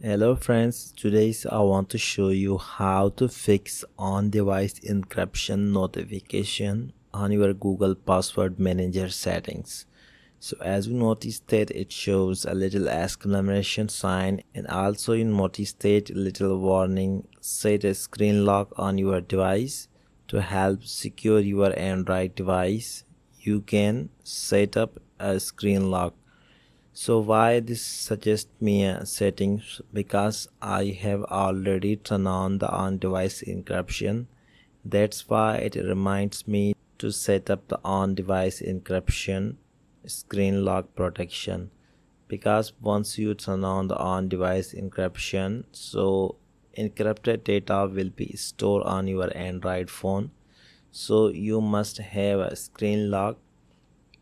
Hello friends, today I want to show you how to fix on-device encryption notification on your Google Password Manager settings. So as you notice that it shows a little exclamation sign, and also you notice that little warning set a screen lock on your device. To help secure your Android device, you can set up a screen lock. So why this suggest me a settings? Because I have already turned on the on-device encryption. That's why it reminds me to set up the on-device encryption screen lock protection. Because once you turn on the on-device encryption, so encrypted data will be stored on your Android phone. So you must have a screen lock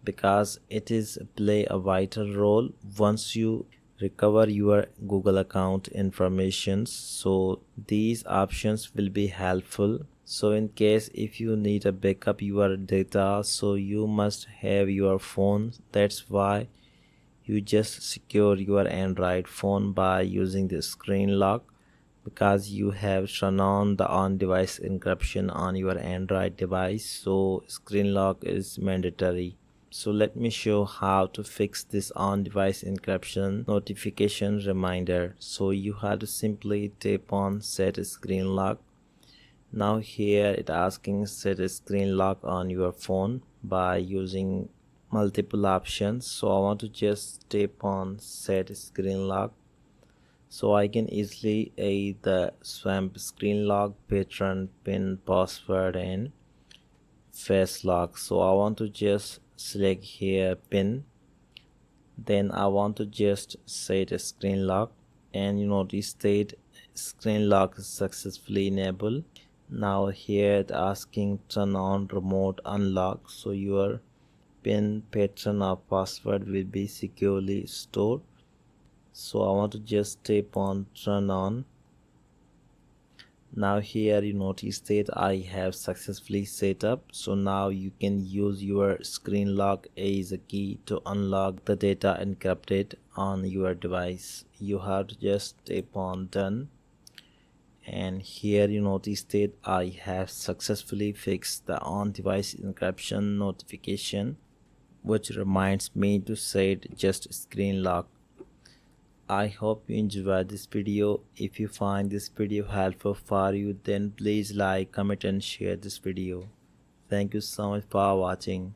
because it is play a vital role once you recover your Google account information. So these options will be helpful. So in case if you need to backup your data, so you must have your phone. That's why you just secure your Android phone by using the screen lock, because you have turned on the on-device encryption on your Android device. So screen lock is mandatory. So let me show how to fix this on-device encryption notification reminder. So you have to simply tap on set screen lock. Now here it asking set a screen lock on your phone by using multiple options. So I want to just tap on set screen lock, so I can easily add the swamp screen lock, patron, pin, password, and face lock. So I want to just select here pin, then I want to just set a screen lock, and you notice that screen lock is successfully enabled. Now here it asking turn on remote unlock, so your pin, patron, or password will be securely stored. So I want to just tap on turn on. Now here you notice that I have successfully set up. So now you can use your screen lock as a key to unlock the data encrypted on your device. You have to just tap on done, and here you notice that I have successfully fixed the on-device encryption notification, which reminds me to set just screen lock. I hope you enjoyed this video. If you find this video helpful for you, then please like, comment and share this video. Thank you so much for watching.